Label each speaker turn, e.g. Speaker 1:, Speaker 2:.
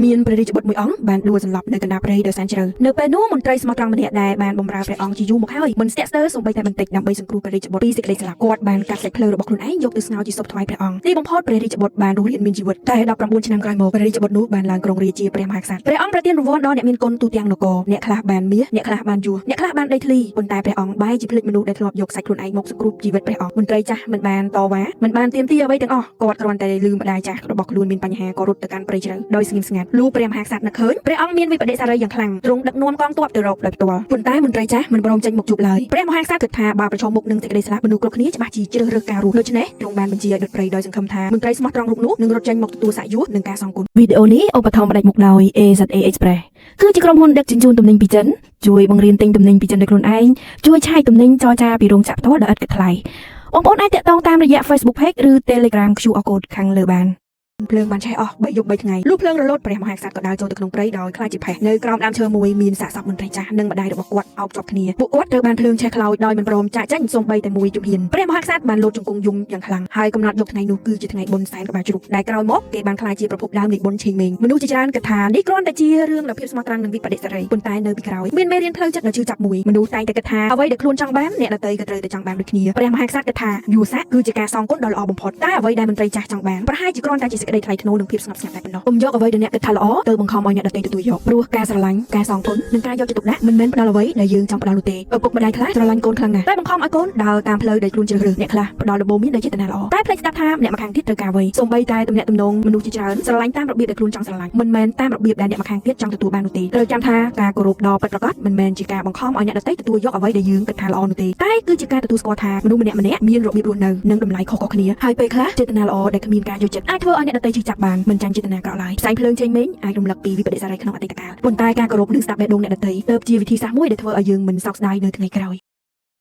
Speaker 1: មានព្រះរាជបុត្រមួយអង្គបានដួលសន្លប់នៅកណ្ដាលព្រៃដោយសែនជ្រៅនៅពេលនោះមន្ត្រីស្មោះត្រង់ម្នាក់ដែលបានបម្រើព្រះអង្គជាយូរមកហើយមិនស្ទាក់ស្ទើរសូម្បីតែបន្តិចដើម្បីសង្គ្រោះព្រះរាជបុត្រពីសេចក្តីស្លាប់គាត់បានកាត់សាច់ភ្លើរបស់ខ្លួនឯងយកទៅស្ងោរជាសពថ្វាយព្រះអង្គទីបំផុតព្រះរាជបុត្របានរស់រានមានជីវិតតែ19ឆ្នាំក្រោយមកព្រះរាជបុត្រនោះបានឡើងគ្រងរាជ្យជាព្រះមហាក្សត្រព្រះអង្គប្រទានរង្វាន់ដល់អ្នកមានគុណទូទាំងនគរអ្នកខ្លះបានមាសអ្នកខ្លះបានយួរអ្នកខ្លះបានដីធ្លីប៉ុន្តែព្រះអង្គបែរជាភ្លេចមនុស្សដែលធ្លាប់យកសាច់ខ្លួនឯងមកសង្គ្រោះជីវិតព្រះអង្គមន្ត្រីចាស់មិនបានតវ៉ាមិនបានទាមទារអ្វីទាំងអស់គាត់គ្រាន់តែលឺម្ដាយចាស់របស់ខ្លួនមានបញ្ហាក៏រត់ទៅកាន់ព្រៃជ្រៅដោយស្ងៀមស្ងាត់លុះព្រះមហាក្សត្រនឹកឃើញព្រះអង្គមានវិបដិសារីយ៉ាងខ្លាំងទ្រង់ដឹកនាំកងទ័ពទៅរកដោយផ្ទាល់ប៉ុន្តែមន្ត្រីចាស់មិនព្រមចេញមកជួបឡើយព្រះមហាក្សត្រគិតថាបើប្រឈមមុខនឹងសេចក្តីស្លាប់មនុស្សគ្រប់គ្នាច្បាស់ជាជ្រើសរើសការរស់ដូច្នេះទ្រង់បានបញ្ជាឲ្យដុតព្រៃដោយសង្ឃឹមថាមន្ត្រីស្មោះត្រង់រូបនោះនឹងរត់ចេញមកទទួលសាក់យួរនិងការសងគុណវីដេអូនេះឧបត្ថម្ភផ្ដាច់មុខដោយ AZA Express គឺជាក្រុមហ៊ុនដឹកជញ្ជូនទំនិញពីចិនជួយបង្រៀនទិញទំនិញពីចិនដោយខ្លួនឯងជួយឆាយទំនិញចរចាពីរោងចក្រផ្ទាល់ដោយឥតគិតថ្លៃបងប្អូនអាចតាក់ទងតាមរយៈ Facebook Page ឬ Telegram QR Code ខាងលើបានភ្លើងបានឆេះអស់3យប់3ថ្ងៃលុះភ្លើងរលត់ព្រះមហាក្សត្រក៏ដើរចូលទៅក្នុងព្រៃដោយខ្លាចជាផេះនៅក្រោមដើមឈើមួយមានសាកសពមន្ត្រីចាស់និងម្ដាយរបស់គាត់អោបជាប់គ្នាពួកគាត់ត្រូវបានភ្លើងឆេះខ្លោចដោយមិនព្រមចាក់ចេញសូម្បីតែមួយជំហានព្រះមហាក្សត្របានលោតជង្គង់យំយ៉ាងខ្លាំងហើយកំណត់យកថ្ងៃនោះគឺជាថ្ងៃបុណ្យសែនក្បាលជ្រូកដែលក្រោយមកគេបានខ្លាចជាប្រភពដើមនៃបុណ្យឆេងមេងមនុស្សជាច្រើនគិតថានេះគ្រាន់តែជារឿងនៃភាពស្មោះត្រង់និងវិបដិសារីប៉ុន្តែនៅពីក្រោយមានមេរៀនផ្លូវចិត្តដ៏ជឿចាប់មួយមនុស្សតែងតែគិតថាអ្វីដែលខ្លួនចង់បានអ្នកដទៃក៏ត្រូវតែចង់បានដូចគ្នាព្រះមហាក្សត្រគិតថាយួរសាក់គឺជាការសងគុណដ៏ល្អបំផុតតែអ្វីដែលមន្ត្រីចាស់ចង់បានប្រហែលជាគ្រាន់តែជាសេចក្តីថ្លៃថ្នូរនិងភាពស្ងប់ស្ងាត់តែប៉ុណ្ណោះកុំយកអ្វីដែលអ្នកគិតថាល្អទៅបង្ខំឲ្យអ្នកដទៃទទួលយកព្រោះការស្រឡាញ់ការសងគុណនិងការយកចិត្តទុកដាក់មិនមែនផ្ដល់អ្វីដែលយើងចង់ផ្ដល់នោះទេឪពុកម្ដាយខ្លះស្រឡាញ់កូនខ្លាំងណាស់តែបង្ខំឲ្យកូនដើរតាមផ្លូវដែលខ្លួនជ្រើសរើសអ្នកខ្លះផ្ដល់ដំបូន្មានដោយចេតនាល្អតែភ្លេចស្ដាប់ថាអ្នកម្ខាងទៀតត្រូវការអ្វីសូម្បីតែទំនាក់ទំនងមនុស្សជាច្រើនស្រឡាញ់តាមរបៀបដែលខ្លួនចង់ស្រឡាញ់មិនមែនតាមរបៀបដែលអ្នកម្ខាងទៀតចង់ទទួលបាននោះទេត្រូវចាំថាការគោរពដ៏ពិតប្រាកដមិនមែនជាការបង្ខំឲ្យអ្នកដទៃទទួលយកអ្វីដែលយើងគិតថាល្អនោះទេតែគឺជាការទទួលស្គាល់ថាមនុស្សម្នាក់ៗមានរបៀបរស់នៅនិងតម្លៃខុសៗគ្នាហើយពេលខ្លះចេតនាល្អដែលគ្មានការយកចិត្តអាចធ្វើឲ្យអ្នកដទៃជឿចាប់បានមិនចាញ់ចេតនាក្រក់ឡើយផ្សែងភ្លើងចេញមេងអាចរំលឹកពីវិបដិសារីក្នុងអតីតកាលប៉ុន្តែការគោរពនិងស្ដាប់បេះដូងអ្នកដទៃទើបជាវិធីសាស្ត្រមួយដែលធ្វើឲ្យយើងមិនសោកស្ដាយនៅថ្ងៃក្រោយ